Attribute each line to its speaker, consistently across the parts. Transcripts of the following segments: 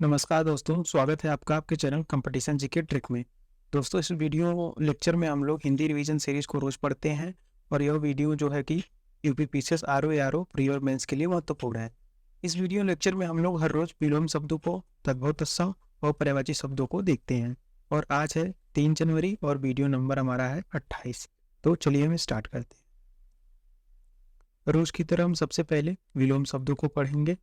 Speaker 1: नमस्कार दोस्तों, स्वागत है आपका आपके चैनल कंपटीशन जीके ट्रिक में। दोस्तों, इस वीडियो लेक्चर में हम लोग हिंदी रिवीजन सीरीज को रोज पढ़ते हैं और यह वीडियो जो है कि यूपीपीसीएस आरओ एआरओ प्री और मेंस के लिए महत्वपूर्ण है। इस वीडियो लेक्चर में हम लोग हर रोज विलोम शब्दों को, तद्भव तत्सम और पर्यायवाची शब्दों को देखते हैं और आज है 3 जनवरी और वीडियो नंबर हमारा है 28। तो चलिए हम स्टार्ट करते हैं। रोज की तरह हम सबसे पहले विलोम शब्दों को पढ़ेंगे।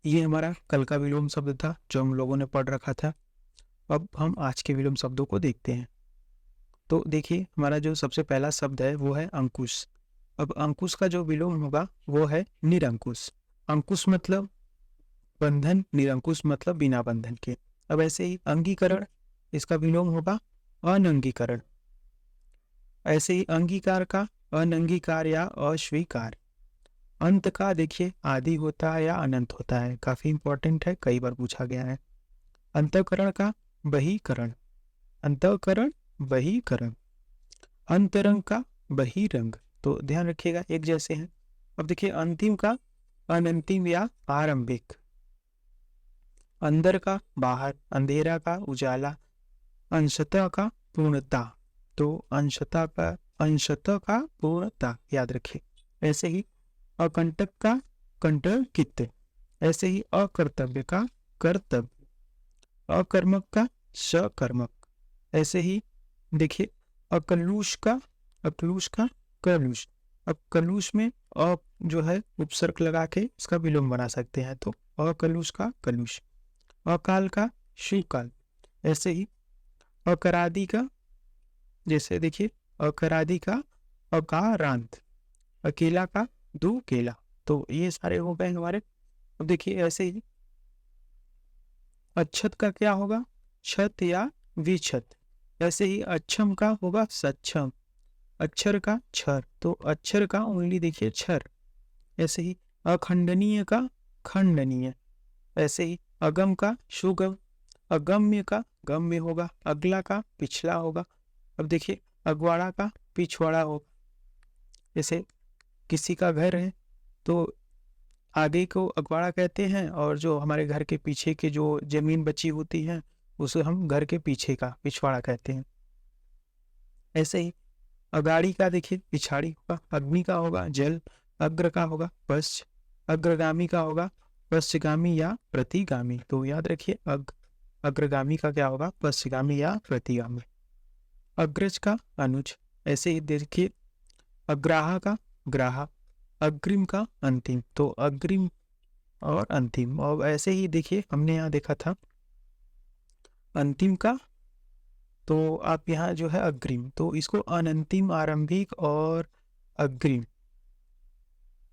Speaker 1: ये हमारा कल का विलोम शब्द था जो हम लोगों ने पढ़ रखा था। अब हम आज के विलोम शब्दों को देखते हैं। तो देखिए, हमारा जो सबसे पहला शब्द है वो है अंकुश। अब अंकुश का जो विलोम होगा वो है निरंकुश। अंकुश मतलब बंधन, निरंकुश मतलब बिना बंधन के। अब ऐसे ही अंगीकरण, इसका विलोम होगा अनंगीकरण। ऐसे ही अंगीकार का अनंगीकार या अस्वीकार। अंत का देखिए आदि होता है या अनंत होता है, काफी इंपॉर्टेंट है, कई बार पूछा गया है। अंतःकरण का बहिकरण, अंतःकरण बहिकरण। अंतरंग का बहिरंग। तो ध्यान रखिएगा, एक जैसे हैं। अब देखिए, अंतिम का अनंतिम या आरंभिक। अंदर का बाहर, अंधेरा का उजाला। अंशतः का पूर्णता, तो अंशतः का पूर्णता याद रखिए। ऐसे ही अकंटक का कंटकित। ऐसे ही अकर्तव्य का कर्तव्य। अकर्मक का सकर्मक। ऐसे ही देखिए, अकलुष का कलुष। अब कलुष में अ जो है उपसर्ग लगा के इसका विलोम बना सकते हैं, तो अकलुष का कलुष। अकाल का शिवकाल। ऐसे ही अकरादि का, जैसे देखिए अकरादि का अकारांत। अकेला का दुकेला। तो ये सारे हो गए हमारे। अब देखिए, ऐसे ही अच्छत का क्या होगा, छत या विछत। ऐसे ही अक्षम का होगा सक्षम। अक्षर का क्षर, तो अक्षर का ओनली देखिए क्षर। ऐसे ही अखंडनीय का खंडनीय। ऐसे ही अगम का सुगम। अगम्य का गम्य होगा। अगला का पिछला होगा। अब देखिए, अगवाड़ा का पिछवाड़ा होगा। जैसे किसी का घर है तो आगे को अगवाड़ा कहते हैं और जो हमारे घर के पीछे की जो जमीन बची होती है उसे हम घर के पीछे का पिछवाड़ा कहते हैं। ऐसे ही अगाड़ी का देखिए पिछाड़ी होगा। अग्नि का होगा जल। अग्र का होगा पश्च। अग्रगामी का होगा पश्चगामी या प्रतिगामी। तो याद रखिए, अग्रगामी का क्या होगा, पश्चगामी या प्रतिगामी। अग्रज का अनुज। ऐसे ही देखिए, अग्राह का ग्राह। अग्रिम का अंतिम, तो अग्रिम और अंतिम। और ऐसे ही देखिए, हमने यहाँ देखा था अंतिम का, तो आप यहाँ जो है अग्रिम, तो इसको अनंतिम, आरंभिक और अग्रिम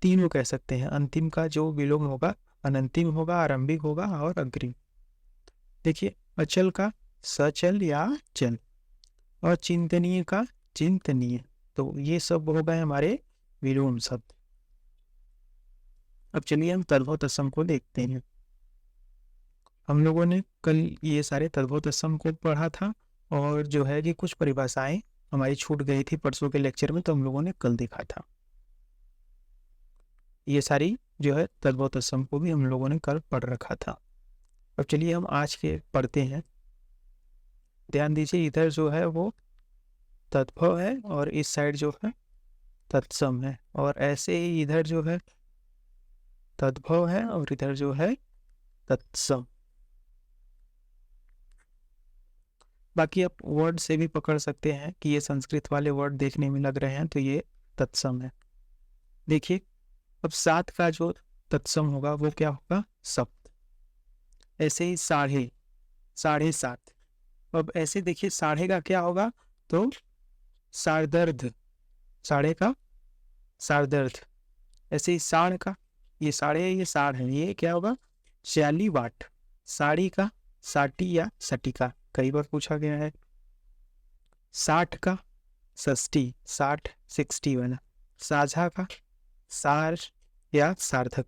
Speaker 1: तीनों कह सकते हैं। अंतिम का जो विलोम होगा अनंतिम होगा, आरंभिक होगा और अग्रिम। देखिए, अचल का सचल या चल। अचिंतनीय का चिंतनीय। तो ये सब हो गए हमारे विलोम शब्द। अब चलिए हम तद्भव तत्सम को देखते हैं। हम लोगों ने कल ये सारे तद्भव तत्सम को पढ़ा था और जो है कि कुछ परिभाषाएं हमारी छूट गई थी परसों के लेक्चर में, तो हम लोगों ने कल देखा था। ये सारी जो है तद्भव तत्सम को भी हम लोगों ने कल पढ़ रखा था। अब चलिए हम आज के पढ़ते हैं। ध्यान दीजिए, इधर जो है वो तद्भव है और इस साइड जो है तत्सम है, और ऐसे ही इधर जो है तद्भव है और इधर जो है तत्सम। बाकी आप वर्ड से भी पकड़ सकते हैं कि ये संस्कृत वाले वर्ड देखने में लग रहे हैं तो ये तत्सम है। देखिए, अब सात का जो तत्सम होगा वो क्या होगा, सप्त। ऐसे ही साढ़े, साढ़े सात। अब ऐसे देखिए, साढ़े का क्या होगा, तो सार्धर्ध। साढ़े का सार्धर्ध। ऐसे ही साढ़ का, ये साढ़े है, ये साढ़ है, ये क्या होगा, 46 वाट। साड़ी का साटी या सटिका, कई बार पूछा गया है। 60 का षष्ठी, 60 60 वाला। साझा का सार या सार्थक।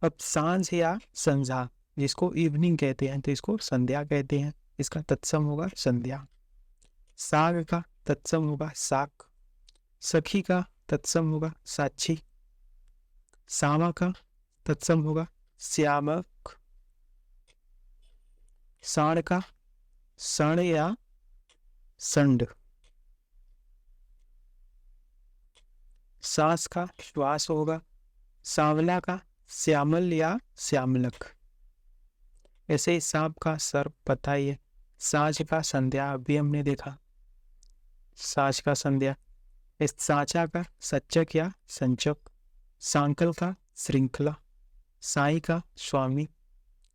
Speaker 1: अब सांझ या संध्या, जिसको इवनिंग कहते हैं तो इसको संध्या कहते हैं, इसका तत्सम होगा संध्या। साग का तत्सम होगा साक। सखी का तत्सम होगा साक्षी। सामा का तत्सम होगा श्यामक, साण का सण या संड, सांस का श्वास होगा, सांवला का श्यामल या श्यामलक। ऐसे ही सांप का सर्प पता ही है। साँझ का संध्या अभी हमने देखा, साँझ का संध्या। इस साँचा का सच्चक या संचक, सांकल का श्रृंखला, साई का स्वामी,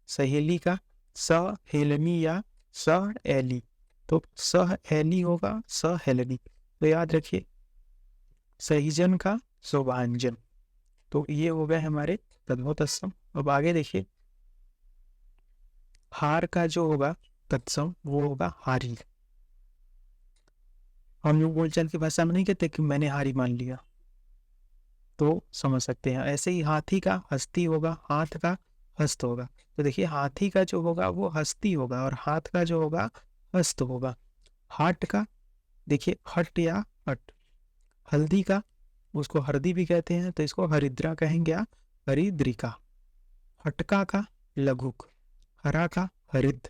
Speaker 1: सहेली का सहेलनी या सहेली। तो सहेली होगा सहेलनी। तो याद रखिए सहीजन का शोभांजन। तो ये हो गए हमारे तद्भव तत्सम। अब आगे देखिए हार का जो होगा तत्सम वो होगा हारी। हम लोग बोलचाल की भाषा में नहीं कहते कि मैंने हारी मान लिया, तो समझ सकते हैं। ऐसे ही हाथी का हस्ती होगा, हाथ का हस्त होगा। तो देखिए हाथी का जो होगा वो हस्ती होगा और हाथ का जो होगा हस्त होगा। हाट का देखिए हट या हट। हल्दी का उसको हरदी भी कहते हैं, तो इसको हरिद्रा कहेंगे या हरिद्रिका। हटका का लघुक, हरा का हरिद।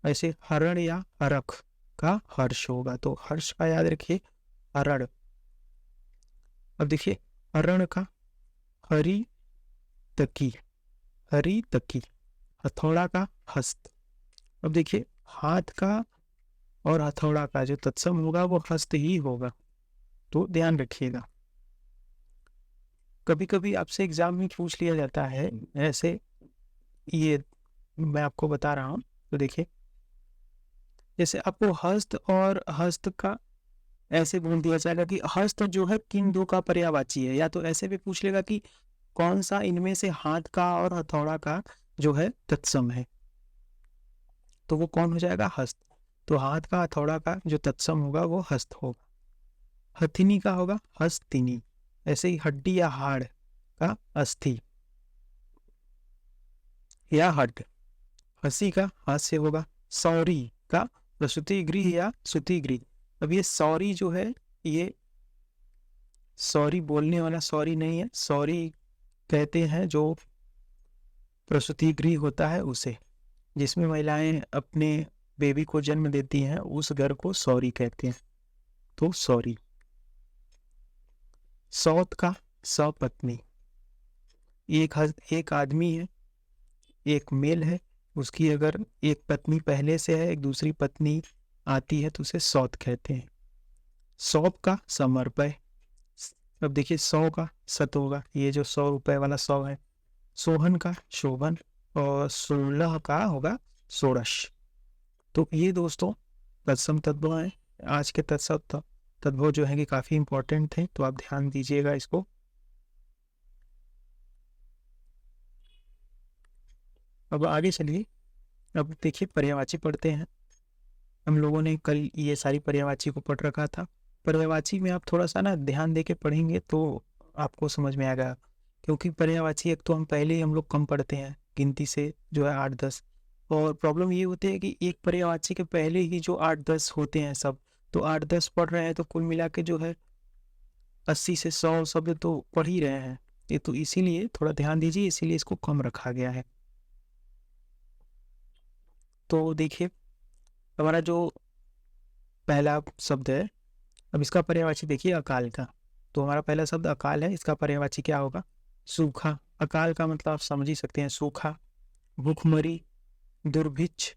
Speaker 1: ऐसे हरण या हरख का हर्ष होगा, तो हर्ष का याद रखिए हरण। अब देखिए हरण का हरी तकी, हरी तकी। हथौड़ा का हस्त। अब देखिए हाथ का और हथौड़ा का जो तत्सम होगा वो हस्त ही होगा, तो ध्यान रखिएगा। कभी कभी आपसे एग्जाम में पूछ लिया जाता है ऐसे, ये मैं आपको बता रहा हूँ। तो देखिए जैसे आपको हस्त और हस्त का ऐसे बोल दिया जाएगा कि हस्त जो है किन दो का पर्यायवाची है, या तो ऐसे भी पूछ लेगा कि कौन सा इनमें से हाथ का और हथौड़ा का जो है तत्सम है, तो वो कौन हो जाएगा हस्त। तो हाथ का हथौड़ा का जो तत्सम होगा वो हस्त होगा। हथिनी का होगा हस्तिनी। ऐसे ही हड्डी या हाड़ का अस्थि या हड्ड। हंसी का हास्य होगा। सौरी का प्रसूति गृह या सुति गृह। अब ये सौरी जो है ये सॉरी बोलने वाला सॉरी नहीं है, सॉरी कहते हैं जो प्रसूति गृह होता है उसे, जिसमें महिलाएं अपने बेबी को जन्म देती हैं उस घर को सॉरी कहते हैं, तो सॉरी। सौत का सपत्नी। एक आदमी है, एक मेल है, उसकी अगर एक पत्नी पहले से है, एक दूसरी पत्नी आती है तो उसे सौत कहते हैं। सौप का समर्पय। अब देखिए 100 का सत होगा, ये जो 100 रुपए वाला 100 है। सोहन का शोभन और 16 का होगा षोडश। तो ये दोस्तों तत्सम तद्भव है। आज के तत्सम तद्भव जो है कि काफी इंपॉर्टेंट थे, तो आप ध्यान दीजिएगा इसको। अब आगे चलिए, अब देखिए पर्यायवाची पढ़ते हैं। हम लोगों ने कल ये सारी पर्यायवाची को पढ़ रखा था। पर्यायवाची में आप थोड़ा सा ना ध्यान दे के पढ़ेंगे तो आपको समझ में आएगा, क्योंकि पर्यायवाची एक तो हम लोग कम पढ़ते हैं, गिनती से जो है 8-10, और प्रॉब्लम ये होती है कि एक पर्यायवाची के पहले ही जो 8-10 होते हैं सब, तो 8-10 पढ़ रहे हैं तो कुल मिला के जो है 80 से 100 शब्द तो पढ़ ही रहे हैं। ये तो इसीलिए थोड़ा ध्यान दीजिए, इसीलिए इसको कम रखा गया है। तो देखिए हमारा जो पहला शब्द है, अब इसका पर्यायवाची देखिए अकाल का। तो हमारा पहला शब्द अकाल है, इसका पर्यायवाची क्या होगा सूखा। अकाल का मतलब आप समझ ही सकते हैं, सूखा। भूखमरी, दुर्भिक्ष,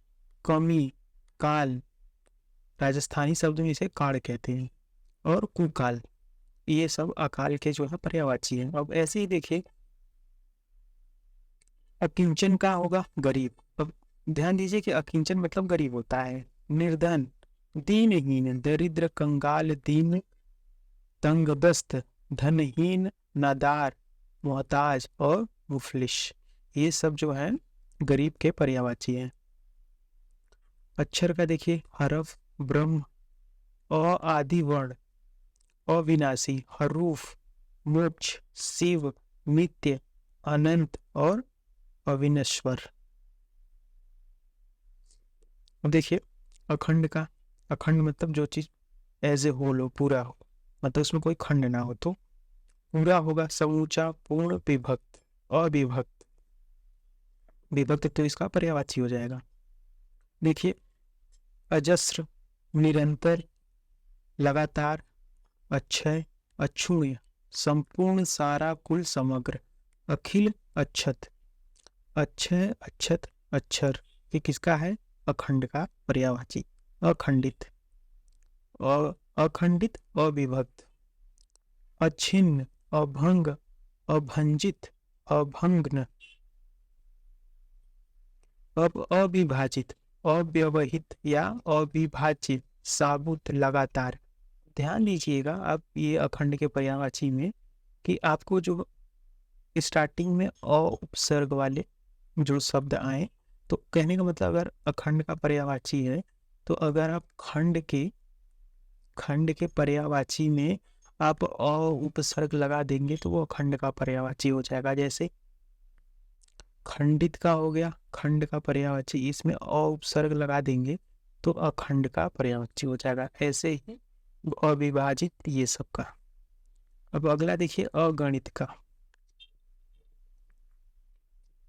Speaker 1: कमी, काल, राजस्थानी शब्द में इसे काड़ कहते हैं, और कुकाल, ये सब अकाल के जो है पर्यायवाची है। अब ऐसे ही देखिए अकिंचन का होगा गरीब। अब ध्यान दीजिए कि अकिंचन मतलब गरीब होता है। निर्धन, दीनहीन, दरिद्र, कंगाल, दीन, तंगदस्त, धनहीन, नादार, मोहताज और मुफलिस, ये सब जो है गरीब के पर्यायवाची हैं। अक्षर का देखिए हरफ, ब्रह्म, अ आदि वर्ण, अविनाशी, हरूफ, मोक्ष, शिव, नित्य, अनंत और अविनश्वर। अब देखिए अखंड का, अखंड मतलब जो चीज एज ए होल हो, पूरा हो, मतलब उसमें कोई खंड ना हो, तो पूरा होगा समूचा, पूर्ण, विभक्त, अविभक्त। विभक्त तो इसका पर्यायवाची हो जाएगा। देखिए अजस्र, निरंतर, लगातार, अक्षय, अक्षुण्य, संपूर्ण, सारा, कुल, समग्र, अखिल, अक्षत, अक्षय, अक्षत, अक्षर। ये किसका है? अखंड का पर्यायवाची। अखंडित, अखंडित, अविभक्त, अच्छिन्न, अभंग, अभंजित, अभंग्न, अविभाजित, अव्यवहित या अविभाजित, साबुत, लगातार। ध्यान दीजिएगा आप ये अखंड के पर्यायवाची में कि आपको जो स्टार्टिंग में अ उपसर्ग वाले जो शब्द आए, तो कहने का मतलब अगर अखंड का पर्यायवाची है तो अगर आप खंड के पर्यायवाची में आप अ उपसर्ग लगा देंगे तो वो अखंड का पर्यायवाची हो जाएगा। जैसे खंडित का हो गया खंड का पर्यायवाची, इसमें अ उपसर्ग लगा देंगे तो अखंड का पर्यायवाची हो जाएगा। ऐसे ही अविभाजित ये सब का। अब अगला देखिए अगणित का।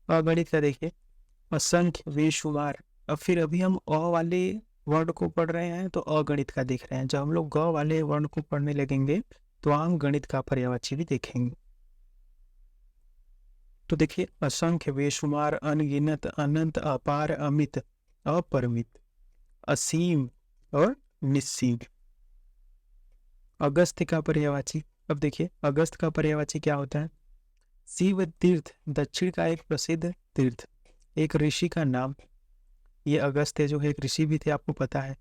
Speaker 1: अगणित का देखिए असंख्य, बेशुमार। अब फिर अभी हम अ वाले वर्ड को पढ़ रहे हैं तो अगणित का देख रहे हैं। जब हम लोग ग वाले वर्ण को पढ़ने लगेंगे तो हम गणित का पर्यायवाची भी देखेंगे। तो देखिए असंख्य, बेशुमार, अनगिनत, अनंत, अपार, अमित, अपरिमित, असीम और निस्सीम। अगस्त्य का पर्यायवाची। अब देखिए अगस्त का पर्यायवाची क्या होता है? शिव तीर्थ, दक्षिण का एक प्रसिद्ध तीर्थ, एक ऋषि का नाम। ये अगस्त्य जो है एक ऋषि भी थे, आपको पता है।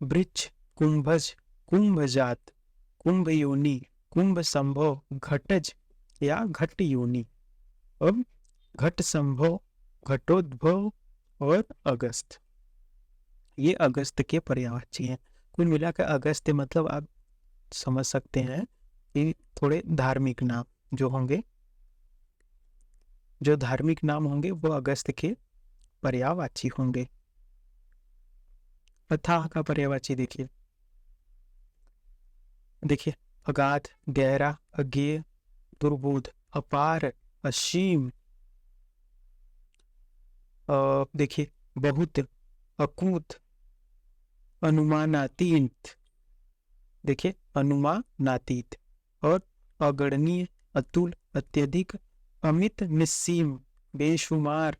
Speaker 1: वृक्ष, कुंभज, कुंभजात, कुंभ योनि, कुंभ संभव, घटज या घट योनि। अब घट संभव, घटोद्भव और अगस्त, ये अगस्त के पर्यायवाची हैं। कुल मिलाकर अगस्त्य मतलब आप समझ सकते हैं कि थोड़े धार्मिक नाम जो होंगे, जो धार्मिक नाम होंगे वो अगस्त के पर्यायवाची होंगे। अथाह का पर्यायवाची देखिए अगाध, गहरा, अज्ञेय, दुर्बोध, अपार, असीम, देखिए बहुत, अकूत, अनुमानातीत, देखिए अनुमानातीत, और अगणनीय, अतुल, अत्यधिक, अमित, निस्सीम, बेशुमार,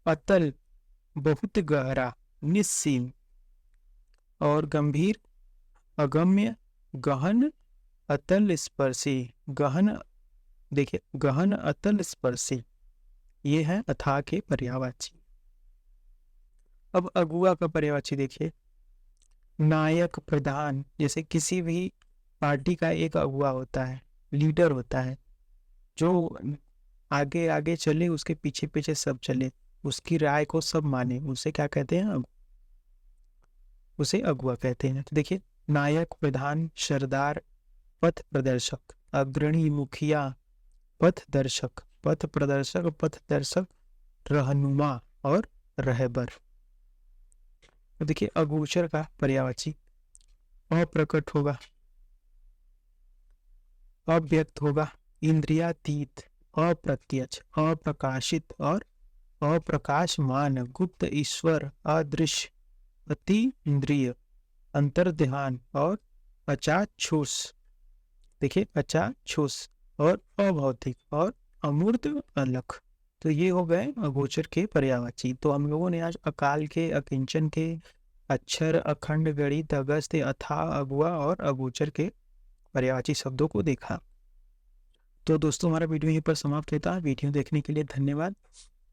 Speaker 1: अतल, बहुत गहरा, निस्सीम, और गंभीर, अगम्य, गहन, अतल स्पर्शी। गहन, देखिए गहन, अतल स्पर्शी, ये है अथाह के पर्यायवाची। अब अगुआ का पर्यायवाची देखिए नायक, प्रधान। जैसे किसी भी पार्टी का एक अगुआ होता है, लीडर होता है, जो आगे आगे चले, उसके पीछे पीछे सब चले, उसकी राय को सब माने, उसे क्या कहते हैं? उसे अगुआ कहते हैं। तो देखिए नायक, प्रधान, सरदार, पथ प्रदर्शक, अग्रणी, मुखिया, पथ दर्शक, पथ प्रदर्शक, पथ दर्शक, रहनुमा और रहबर। तो देखिए अगोचर का पर्यायवाची अप्रकट होगा, अव्यक्त होगा, इंद्रियातीत, अप्रत्यक्ष, अप्रकाशित और अप्रकाशमान, गुप्त, ईश्वर, अदृश्य, अति इंद्रिय, अंतर्ध्यान और अचाक्षुष। देखिए अचाक्षुष और अभौतिक और अमूर्त, अलख। तो ये हो गए अगोचर के पर्यायवाची। तो हम लोगों ने आज अकाल के, अकिंचन के, अक्षर, अखंड, गणित, अगस्त्य, अथाह, अगुआ और अगोचर के पर्यायवाची शब्दों को देखा। तो दोस्तों हमारा वीडियो यहीं पर समाप्त होता है। वीडियो देखने के लिए धन्यवाद।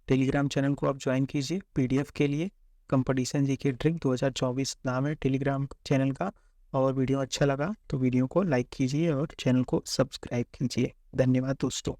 Speaker 1: टेलीग्राम चैनल को आप ज्वाइन कीजिए पीडीएफ के लिए। कंपटीशन जीके ड्रिंक 2024 नाम है टेलीग्राम चैनल का। और वीडियो अच्छा लगा तो वीडियो को लाइक कीजिए और चैनल को सब्सक्राइब कीजिए। धन्यवाद दोस्तों।